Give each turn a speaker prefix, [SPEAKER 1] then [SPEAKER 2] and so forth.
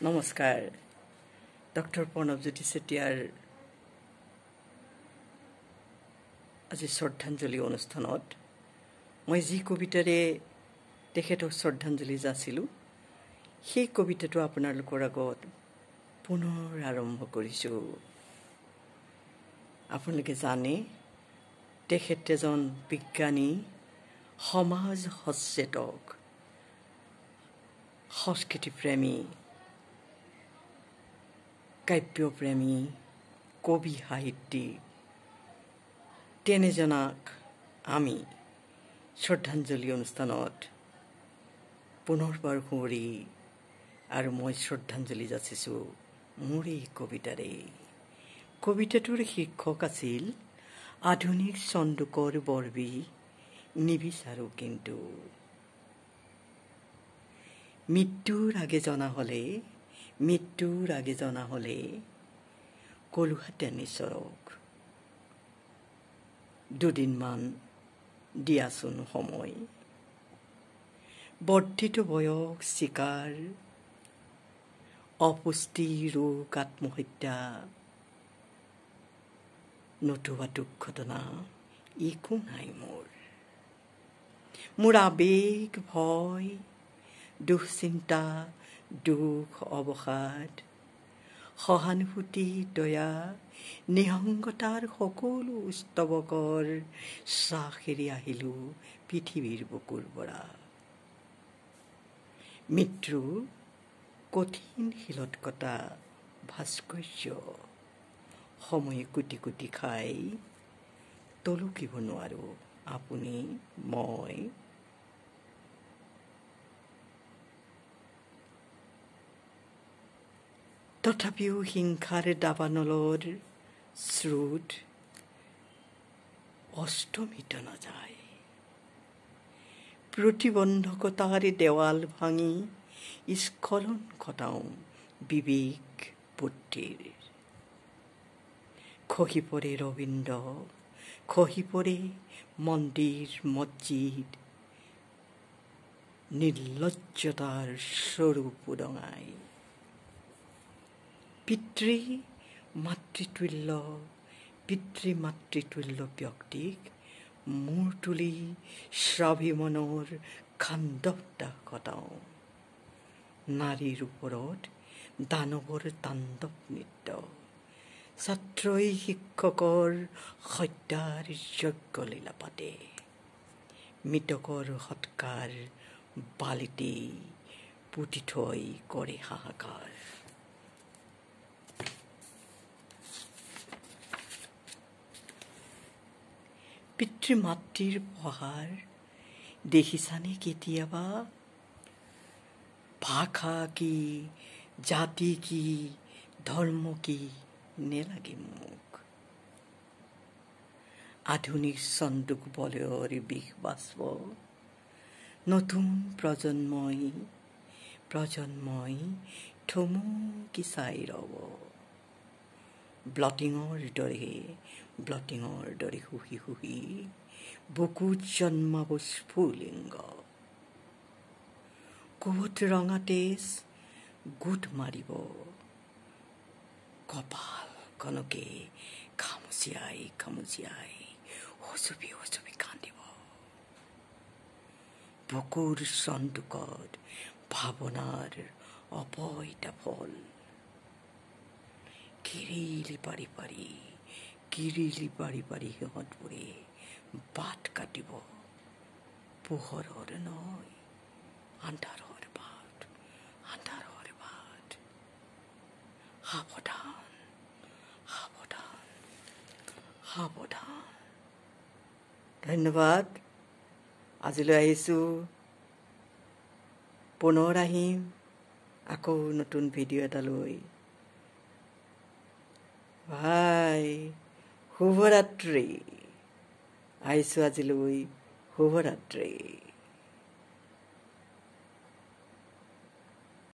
[SPEAKER 1] নমস্কাৰ ডক্টৰ প্ৰণৱজ্যোতি চেতিয়াৰ আজি শ্ৰদ্ধাঞ্জলি অনুষ্ঠানত মই যি কবিতাৰে তেখেতক শ্ৰদ্ধাঞ্জলি যাচিলোঁ সেই কবিতাটো আপোনালোকৰ আগত পুনৰ আৰম্ভ কৰিছোঁ। আপোনালোকে জানে তেখেত এজন বিজ্ঞানী, সমাজ সচেতক, সংস্কৃতিপ্ৰেমী, কাব্যপ্ৰেমী, কবি সাহিত্যিক। তেনেজনাক আমি শ্ৰদ্ধাঞ্জলি অনুষ্ঠানত পুনৰবাৰ সুঁৱৰি আৰু মই শ্ৰদ্ধাঞ্জলি যাচিছোঁ মোৰ এই কবিতাৰে। কবিতাটোৰ শীৰ্ষক আছিল আধুনিক চন্দুকৰ বৰবি নিবিচাৰোঁ কিন্তু। মৃত্যুৰ আগে জনা হলে কলোহাতেন ঈশ্বৰক, দুদিনমান দিয়াচোন সময়। বৰ্ধিত বয়স, চিকাৰ, অপুষ্টি, ৰোগ, আত্মহত্যা, নতুবা দুৰ্ঘটনা একো নাই মোৰ আবেগ, ভয়, দুশ্চিন্তা, দুখ, অৱসাদ, সহানুভূতি, দয়া, নিসংগতাৰ সকলো স্তৱকৰ শ্বাস এৰি আহিলোঁ পৃথিৱীৰ বুকুৰ পৰা। মৃত্যু কঠিন শিলত কটা ভাস্কৰ্য, সময়ে কুটি কুটি খাই তলকিব নোৱাৰোঁ আপুনি মই। তথাপিও হিংসাৰ দাবানলৰ স্ৰোত অস্তমিত নাযায়। প্ৰতিবন্ধকতাৰ দেৱাল ভাঙি স্খলন ঘটাওঁ বিবেক বুদ্ধিৰ। খহি পৰে ৰবীন্দ্ৰ, খহি পৰে মন্দিৰ মছজিদ, নিৰ্লজ্জতাৰ স্বৰূপ উদঙাই। পিতৃ মাতৃতুল্য ব্যক্তিক মূৰ তুলি স্বাভিমানৰ খাণ্ডৱদাহ ঘটাওঁ। নাৰীৰ ওপৰত দানৱৰ তাণ্ডৱ নৃত্য, ছাত্ৰই শিক্ষকৰ হত্যাৰ যজ্ঞ লীলা পাতে। মৃতকৰ সৎকাৰ বালিতে পুতি থৈ কৰে হাহাকাৰ। পিতৃ মাতৃৰ প্ৰহাৰ দেখিছানে কেতিয়াবা? ভাষা কি, জাতি কি, ধৰ্ম কি নেলাগে মোক। আধুনিক চন্দুক বলয়ৰ বিষ বাষ্প, নতুন প্ৰজন্মই থমকি চাই ৰব। ব্লটিঙৰ দৰে শুহি শুহি বুকুত জন্মাব স্ফুলিংগ। কোবত ৰঙা তেজ গোট মাৰিব, কপাল কনকে খামুচিয়াই হুচুপি কান্দিব। বুকুৰ চন্দুকত ভাৱনাৰ অপইতা ফল, কিৰিলি পাৰি সিহঁতবোৰে বাট কাটিব। পোহৰৰ নয় আন্ধাৰৰ বাট। সাৱধান। ধন্যবাদ। আজিলৈ আহিছোঁ, পুনৰ আহিম আকৌ নতুন ভিডিঅ' এটা লৈ। বাই, শুভৰাত্ৰি। আহিছোঁ আজিলৈ, শুভৰাত্ৰি।